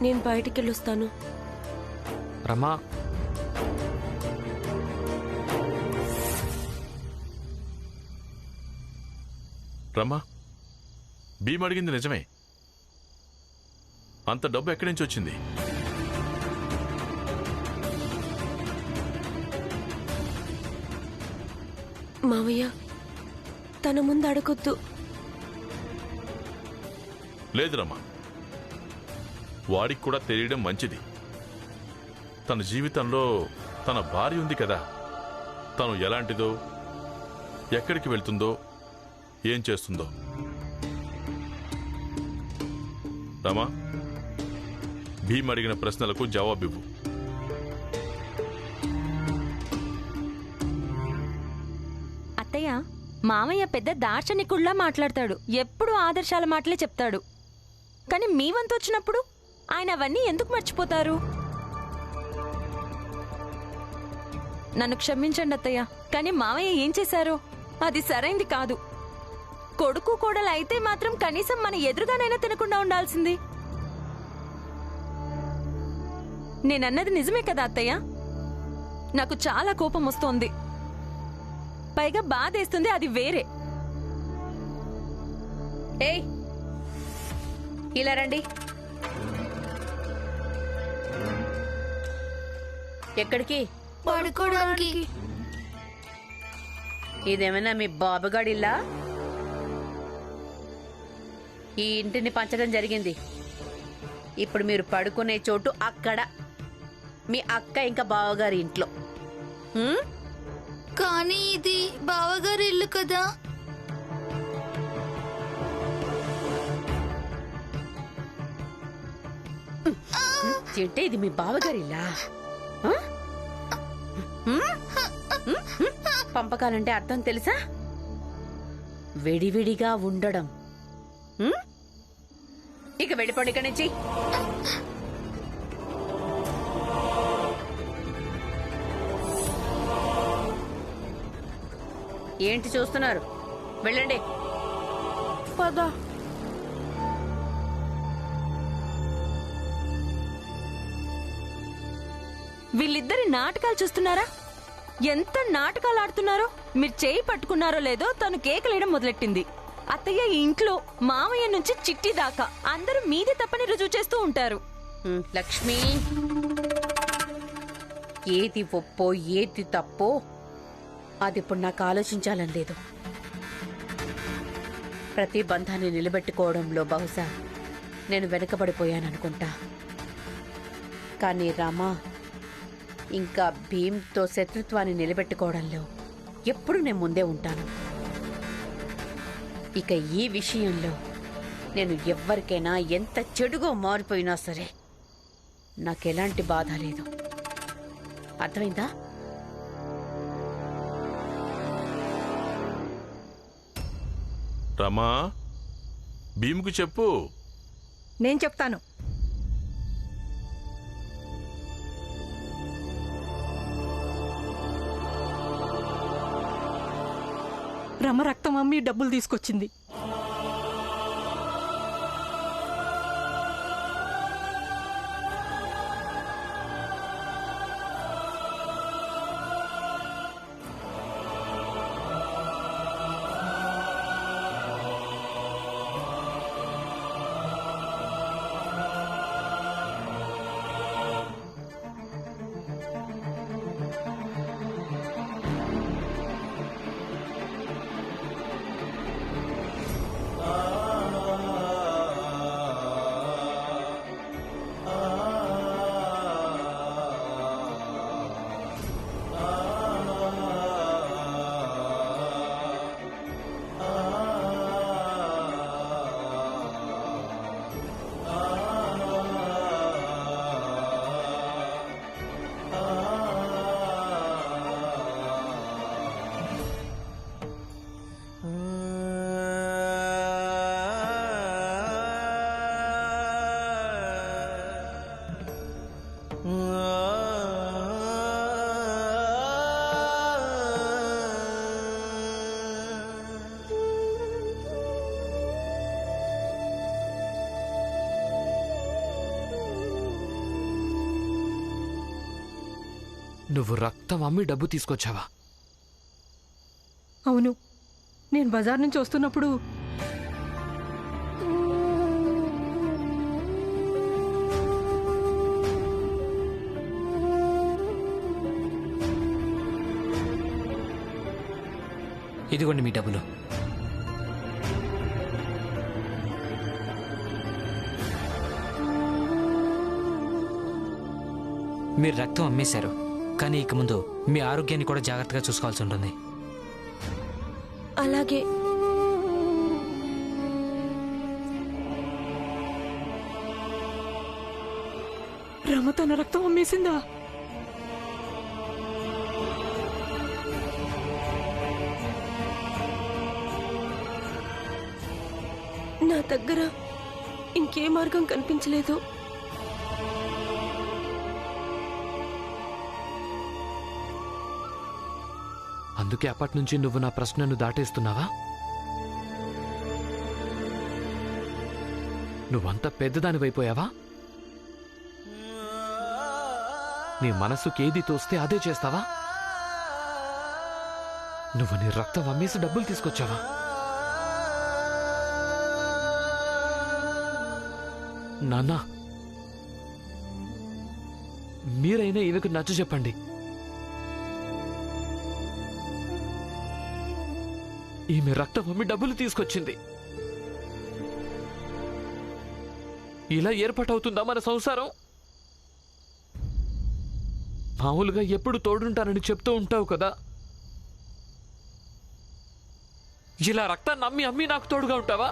నేను బయటికెళ్ళొస్తాను. రమా, రమా, భీమ్ అడిగింది నిజమే. అంత డబ్బు ఎక్కడి నుంచి వచ్చింది? మావయ్య, తన ముందు అడగొద్దు. లేదు రమా, వాడికి కూడా తెలియడం మంచిది. తన జీవితంలో తన భార్య ఉంది కదా, తను ఎలాంటిదో, ఎక్కడికి వెళ్తుందో, ఏం చేస్తుందో. రమా, భీమ్ అడిగిన ప్రశ్నలకు జవాబివ్వు. అత్తయ్య, మామయ్య పెద్ద దార్శనికుల్లా మాట్లాడతాడు. ఎప్పుడూ ఆదర్శాల మాటలే చెప్తాడు. కానీ మీ వంతు వచ్చినప్పుడు ఆయన అవన్నీ ఎందుకు మర్చిపోతారు? నన్ను క్షమించండి అత్తయ్య, కానీ మామయ్య ఏం చేశారో అది సరైంది కాదు. కొడుకు కోడలు అయితే మాత్రం కనీసం మన ఎదురుగానైనా తినకుండా ఉండాల్సింది. నేనన్నది నిజమే కదా అత్తయ్య? నాకు చాలా కోపం వస్తోంది, పైగా బాధేస్తుంది, అది వేరే. ఏయ్, ఇలా రండి. ఎక్కడికి? పడుకోవడానికి. ఇదేమైనా మీ బాబుగాడిల్లా? ఈ ఇంటిని పంచడం జరిగింది. ఇప్పుడు మీరు పడుకునే చోటు అక్కడ, మీ అక్క ఇంకా బావగారి ఇంట్లో. కానీ ఇది బావగారి ఇల్లు కదా. ఏంటే ఇది మీ బావగారిలా? పంపకాలంటే అర్థం తెలుసా? విడివిడిగా ఉండడం. ఇక వెళ్ళిపోండి ఇక్కడి నుంచి. ఏంటి చూస్తున్నారు? వెళ్ళండి. పదా. వీళ్ళిద్దరి నాటకాలు చూస్తున్నారా? ఎంత నాటకాలు ఆడుతున్నారో. మీరు చేయి పట్టుకున్నారో లేదో తను కేకలేయడం మొదలెట్టింది. అత్తయ్య, ఈ ఇంట్లో మామయ్య నుంచి చిట్టి దాకా అందరూ మీది తప్పని రుజువు చేస్తూ ఉంటారు. లక్ష్మి, ఏది ఒప్పో ఏది తప్పో అది ఇప్పుడు నాకు ఆలోచించాలని లేదు. ప్రతి బంధాన్ని నిలబెట్టుకోవడంలో బహుశా నేను వెనుకబడిపోయాననుకుంటా. కానీ రామా ఇంకా భీమ్తో శత్రుత్వాన్ని నిలబెట్టుకోవడంలో ఎప్పుడు నేను ముందే ఉంటాను. ఇక ఈ విషయంలో నేను ఎవ్వరికైనా ఎంత చెడుగా మారిపోయినా సరే నాకెలాంటి బాధ లేదు. అర్థమైందా? రమా, భీముకు చెప్పు. నేను చెప్తాను. రమ రక్తం అమ్మి డబ్బులు తీసుకొచ్చింది. నువ్వు రక్తం అమ్మి డబ్బు తీసుకొచ్చావా? అవును, నేను బజార్ నుంచి వస్తున్నప్పుడు ఇదిగోండి మీ డబ్బులు. మీరు రక్తం అమ్మేశారు, కానీ ఇక ముందు మీ ఆరోగ్యాన్ని కూడా జాగ్రత్తగా చూసుకోవాల్సి ఉంటుంది. అలాగే. రమ తన రక్తం అమ్మేసిందా? నా దగ్గర ఇంకే మార్గం కనిపించలేదు. అందుకే అప్పటి నుంచి నువ్వు నా ప్రశ్నను దాటేస్తున్నావా? నువ్వంత పెద్దదానివైపోయావా? నీ మనసుకేది తోస్తే అదే చేస్తావా? నువ్వు నీ రక్తం అమ్మేసి డబ్బులు తీసుకొచ్చావా? నాన్నా, మీరైనా ఈమెకు నచ్చ చెప్పండి. ఈమె రక్తం అమ్మి డబ్బులు తీసుకొచ్చింది. ఇలా ఏర్పాటవుతుందా మన సంసారం? మామూలుగా ఎప్పుడు తోడుంటానని చెప్తూ ఉంటావు కదా, ఇలా రక్తాన్ని అమ్మి అమ్మి నాకు తోడుగా ఉంటావా?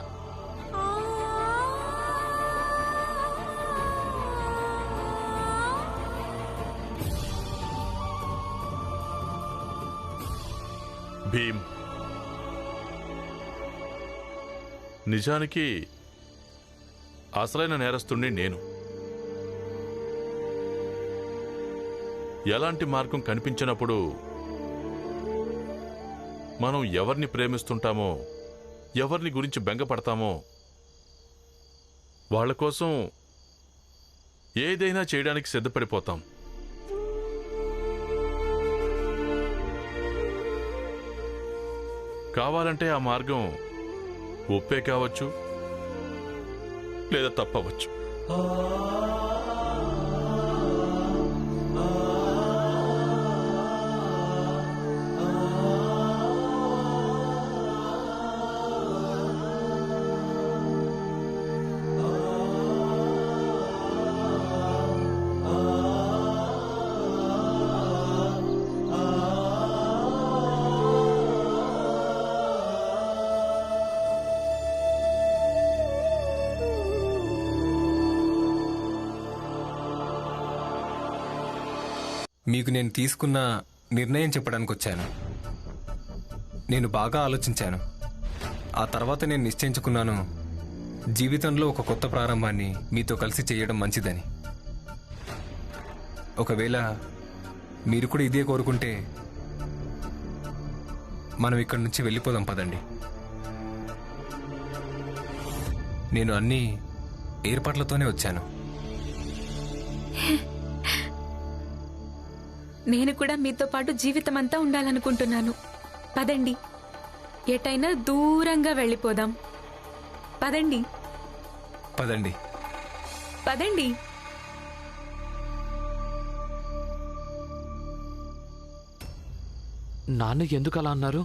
భీమ్, నిజానికి అసలైన నేరస్తుణ్ణి నేను. ఎలాంటి మార్గం కనిపించినప్పుడు మనం ఎవరిని ప్రేమిస్తుంటామో, ఎవరిని గురించి బెంగపడతామో, వాళ్ళ కోసం ఏదైనా చేయడానికి సిద్ధపడిపోతాం. కావాలంటే ఆ మార్గం ఒప్పే కావచ్చు, లేదా తప్పవచ్చు. మీకు నేను తీసుకున్న నిర్ణయం చెప్పడానికి వచ్చాను. నేను బాగా ఆలోచించాను. ఆ తర్వాత నేను నిశ్చయించుకున్నాను, జీవితంలో ఒక కొత్త ప్రారంభాన్ని మీతో కలిసి చేయడం మంచిదని. ఒకవేళ మీరు కూడా ఇదే కోరుకుంటే మనం ఇక్కడి నుంచి వెళ్ళిపోదాం పదండి. నేను అన్ని ఏర్పాట్లతోనే వచ్చాను. నేను కూడా మీతో పాటు జీవితం అంతా ఉండాలనుకుంటున్నాను. పదండి, ఎటైనా దూరంగా వెళ్ళిపోదాం. పదండి పదండి పదండి. నాన్న ఎందుకు అలా అన్నారు?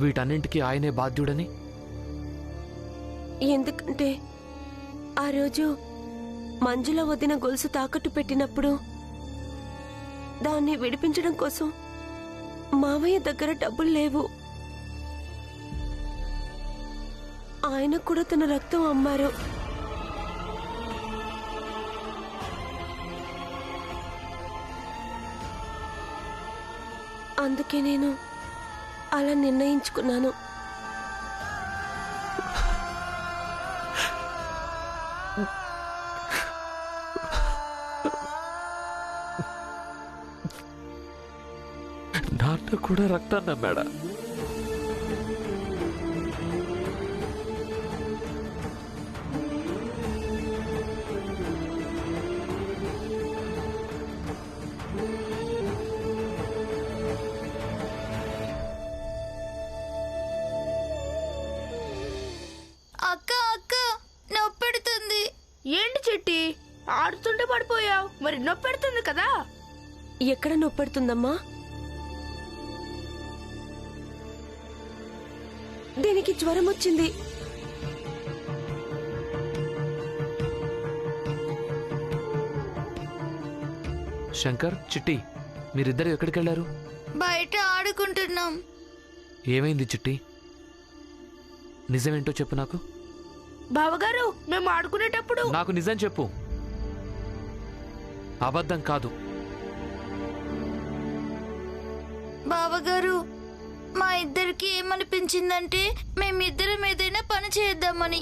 వీటన్నింటికీ ఆయనే బాధ్యుడని. ఎందుకంటే ఆ రోజు మంజుల వదిన గొలుసు తాకట్టు పెట్టినప్పుడు దాన్ని విడిపించడం కోసం మావయ్య దగ్గర డబ్బులు లేవు. ఆయన కూడా తన రక్తం అమ్మారు. అందుకే నేను అలా నిర్ణయించుకున్నాను. నాన్న కూడా రక్తాన్ని అమ్మాడా? అక్క అక్క నొప్పెడుతుంది. ఏంటి చిట్టి ఆడుతుంటే పడిపోయావు, మరి నొప్పి పెడుతుంది కదా. ఎక్కడ నొప్పెడుతుందమ్మా? దీనికి జ్వరం వచ్చింది. శంకర్, చిట్టి, మీరిద్దరు ఎక్కడికి వెళ్ళారు? బయట ఆడుకుంటున్నాం. ఏమైంది చిట్టి? నిజమేంటో చెప్పు నాకు. బావగారు మేము ఆడుకునేటప్పుడు నాకు నిజం చెప్పు, అబద్ధం కాదు. బావగారు, మా ఇద్దరికి ఏమనిపించిందంటే మేమిద్దరం ఏదైనా పని చేద్దామని.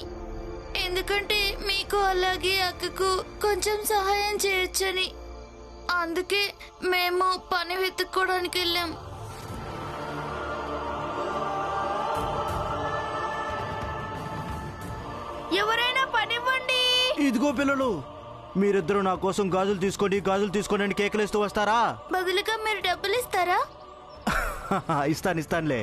ఎందుకంటే మీకు అలాగే అక్కకు కొంచెం సహాయం చేయొచ్చని. అందుకే మేము పని వెతుక్కోవడానికి వెళ్ళాం. ఎవరైనా పనివ్వండి. ఇదిగో పిల్లలు, మీరిద్దరూ నా కోసం గాజులు తీసుకోండి కేకలేస్తూ వస్తారా? బదులుగా మీరు డబ్బులు ఇస్తారా? ఇస్తానులే.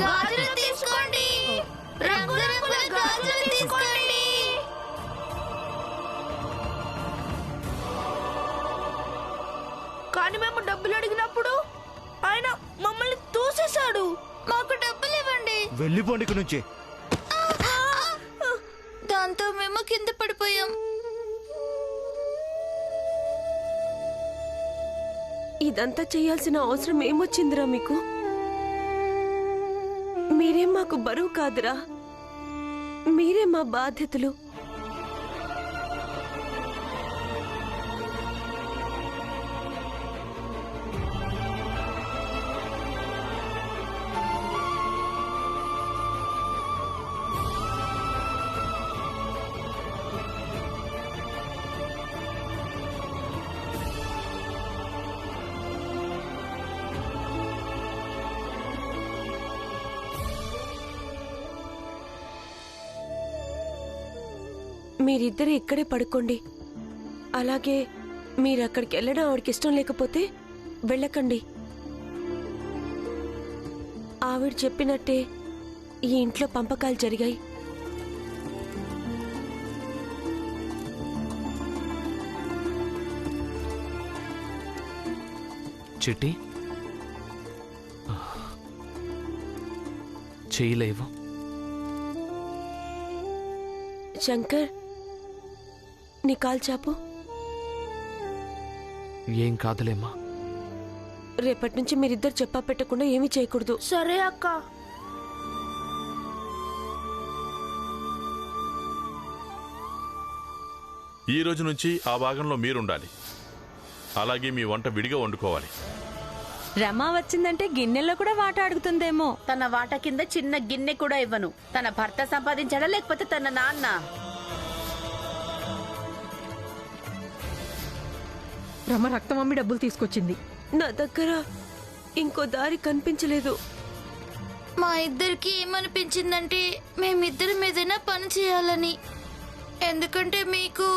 గాజులు తీసుకోండి, రంగురంగుల గాజులు తీసుకోండి. కానీ మేము డబ్బులు అడిగినప్పుడు ఆయన మమ్మల్ని తోసేశాడు. మాకు డబ్బులు ఇవ్వండి. వెళ్ళిపోండి ఇక్కడి నుంచి. దాంతో మేము కింద పడిపోయాం. ఇదంతా చేయాల్సిన అవసరం ఏమొచ్చిందిరా మీకు? మీరేం మాకు బరువు కాదురా, మీరే మా బాధ్యతలు. మీరిద్దరు ఇక్కడే పడుకోండి. అలాగే మీరు అక్కడికి వెళ్ళడం ఆవిడకి ఇష్టం లేకపోతే వెళ్ళకండి. ఆవిడ చెప్పినట్టే ఈ ఇంట్లో పంపకాలు జరిగాయి. చిట్టి, చేయలేవు. శంకర్, నీ కాలు చాపు. ఏం కాదులేమ్మా. రేపటి నుంచి మీరిద్దరు చెప్పా పెట్టకుండా ఏమీ చేయకూడదు. సరే అక్క. ఈ రోజు నుంచి ఆ భాగంలో మీరుండాలి. అలాగే మీ వంట విడిగా వండుకోవాలి. రమ వచ్చిందంటే గిన్నెల్లో కూడా వాట అడుగుతుందేమో. తన వాట కింద చిన్న గిన్నె కూడా ఇవ్వను. తన భర్త సంపాదించాడా లేకపోతే తన నాన్న? రమ రక్తం అమ్మి డబ్బులు తీసుకొచ్చింది. నా దగ్గర ఇంకో దారి కనిపించలేదు. మా ఇద్దరికి ఏమనిపించిందంటే మేమిద్దరం ఏదైనా పని చేయాలని. ఎందుకంటే మీకు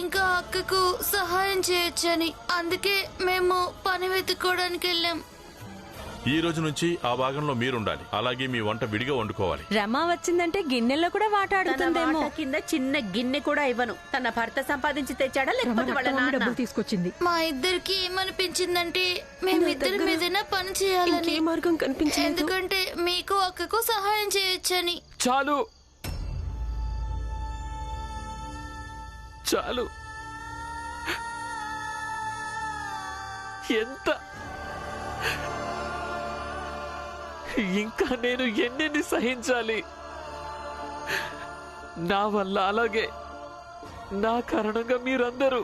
ఇంకా అక్కకు సహాయం చేయొచ్చని. అందుకే మేము పని వెతుక్కోవడానికి వెళ్ళాం. ఈ రోజు నుంచి ఆ భాగంలో మీరుండాలి. అలాగే మీ వంట విడిగా వండుకోవాలి. రమ వచ్చిందంటే గిన్నెల్లో కూడా వాట తన అడుగుతుందేమో. వాట కింద చిన్న గిన్నె కూడా ఇవ్వను. తన భర్త సంపాదించి తెచ్చాడా రమ లేకపోతే వాళ్ళ రక్తం అమ్మి నాన్న? డబ్బులు తీసుకొచ్చింది. మా ఇద్దరికి ఏమనిపించిందంటే మేమిద్దరం ఏదైనా పని చేయాలని. ఏ మార్గం కనిపించలేదు. ఎందుకంటే మీకు అక్కకు సహాయం చేయొచ్చని. చాలు చాలు. ఎంత ఇంకా నేను ఎన్నెన్ని సహించాలి? నా వల్ల, అలాగే నా కారణంగా మీరందరూ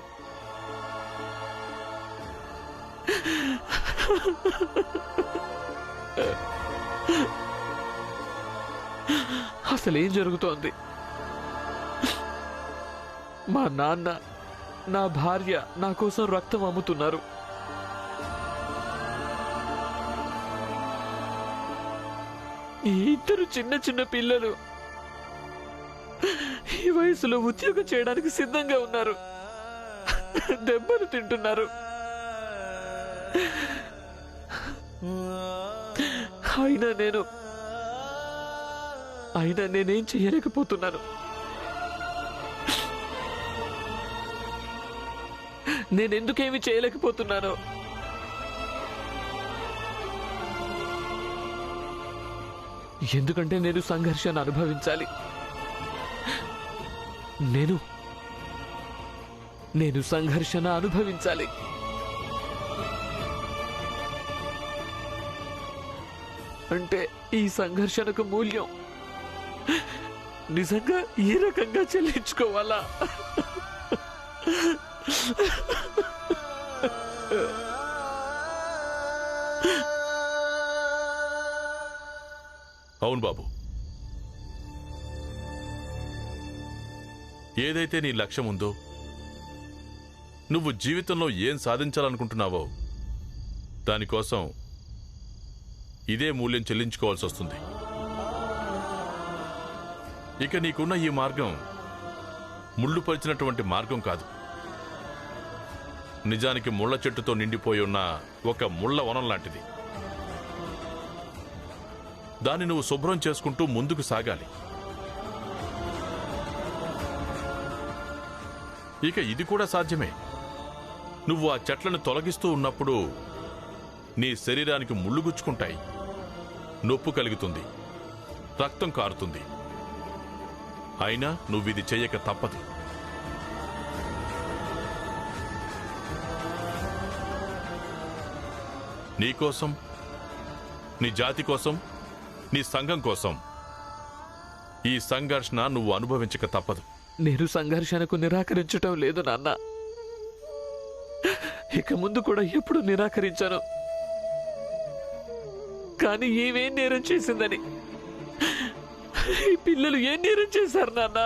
అసలేం జరుగుతోంది? మా నాన్న, నా భార్య నా కోసం రక్తం అమ్ముతున్నారు. ఈ ఇద్దరు చిన్న చిన్న పిల్లలు వయసులో ఉద్యోగం చేయడానికి సిద్ధంగా ఉన్నారు. దెబ్బలు తింటున్నారు. అయినా నేనేం చేయలేకపోతున్నాను. నేనెందుకేమి చేయలేకపోతున్నాను? ఎందుకంటే నేను సంఘర్షణ అనుభవించాలి. నేను సంఘర్షణ అనుభవించాలి. అంటే ఈ సంఘర్షణకు మూల్యం నిజంగా ఏ రకంగా చెల్లించుకోవాలా? అవును బాబు, ఏదైతే నీ లక్ష్యం ఉందో, నువ్వు జీవితంలో ఏం సాధించాలనుకుంటున్నావో దానికోసం ఇదే మూల్యం చెల్లించుకోవాల్సి వస్తుంది. ఇక నీకున్న ఈ మార్గం ముళ్ళు పరిచినటువంటి మార్గం కాదు. నిజానికి ముళ్ళ చెట్టుతో నిండిపోయి ఉన్న ఒక ముళ్ళ వనం లాంటిది. దాన్ని నువ్వు శుభ్రం చేసుకుంటూ ముందుకు సాగాలి. ఇక ఇది కూడా సాధ్యమే. నువ్వు ఆ చెట్లను తొలగిస్తూ ఉన్నప్పుడు నీ శరీరానికి ముళ్ళు గుచ్చుకుంటాయి, నొప్పు కలుగుతుంది, రక్తం కారుతుంది. అయినా నువ్విది చెయ్యక తప్పదు. నీకోసం, నీ జాతి కోసం, నీ సంఘం కోసం ఈ సంఘర్షణ నువ్వు అనుభవించక తప్పదు. నేను సంఘర్షణకు నిరాకరించటం లేదు నాన్న. ఇక ముందు కూడా ఎప్పుడు నిరాకరించాను. కానీ ఏమేం నేరం చేసిందని, ఈ పిల్లలు ఏం నేరం చేశారు నాన్న?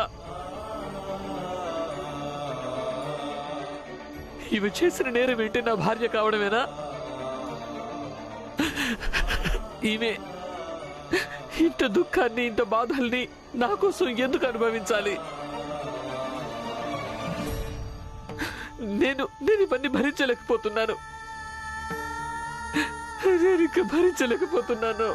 ఇవి చేసిన నేరం ఏంటి? నా భార్య కావడమేనా? ఈమె ఇంత దుఃఖాన్ని, ఇంత బాధల్ని నా కోసం ఎందుకు అనుభవించాలి? నేను ఇవన్నీ భరించలేకపోతున్నాను. నేను ఇంకా భరించలేకపోతున్నాను.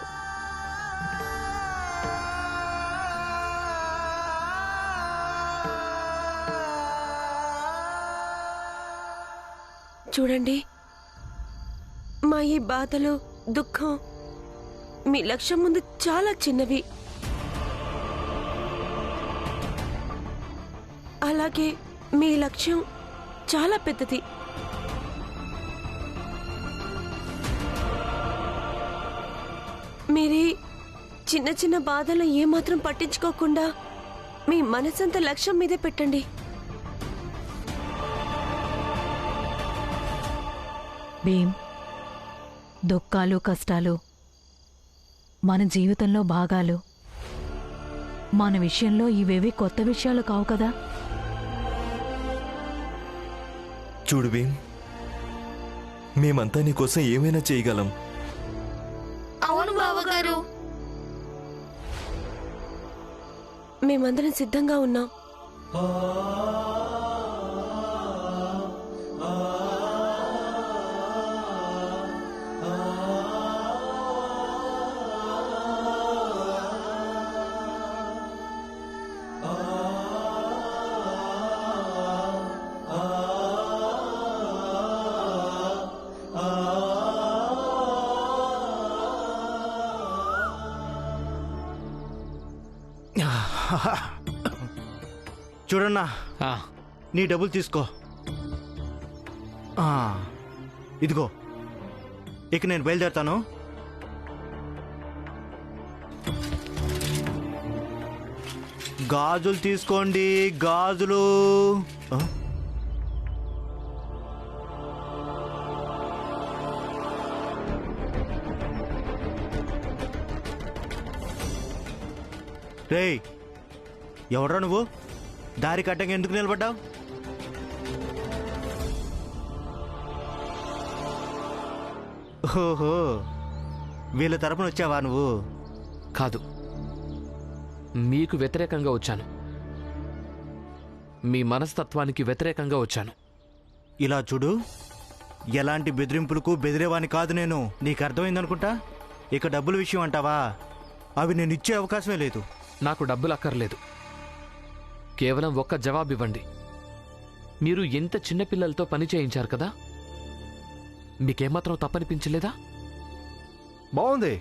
చూడండి, మా ఈ బాధలు, దుఃఖం మీ లక్ష్యం ముందు చాలా చిన్నవి. అలాగే మీ లక్ష్యం చాలా పెద్దది. మీరే చిన్న చిన్న బాధలు ఏమాత్రం పట్టించుకోకుండా మీ మనసంతా లక్ష్యం మీదే పెట్టండి. భీమ్, దుఃఖాలు, కష్టాలు మన జీవితంలో భాగాలు. మన విషయంలో ఇవేవి కొత్త విషయాలు కావు కదా. చూడు భీమ్, మేమంతా నీకోసం ఏమైనా చేయగలం. అవును బావగారు. మేమందరం సిద్ధంగా ఉన్నాం. చూడన్నా, నీ డబ్బులు తీసుకో. ఇదిగో, ఇక నేను బయలుదేరుతాను. గాజులు తీసుకోండి, గాజులు. రేయ్, ఎవడ్రా నువ్వు? దారి కట్టంగా ఎందుకు నిలబడ్డావు? ఓహో, వీళ్ళ తరపున వచ్చావా నువ్వు? కాదు, మీకు వ్యతిరేకంగా వచ్చాను. మీ మనస్తత్వానికి వ్యతిరేకంగా వచ్చాను. ఇలా చూడు, ఎలాంటి బెదిరింపులకు బెదిరేవాని కాదు నేను. నీకు అర్థమైందనుకుంటా. ఇక డబ్బుల విషయం అంటావా, అవి నేను ఇచ్చే అవకాశమే లేదు. నాకు డబ్బులు అక్కర్లేదు. కేవలం ఒక్క జవాబు ఇవ్వండి. మీరు ఎంత చిన్నపిల్లలతో పని చేయించారు కదా, మీకేమాత్రం తప్పనిపించలేదా? బాగుంది.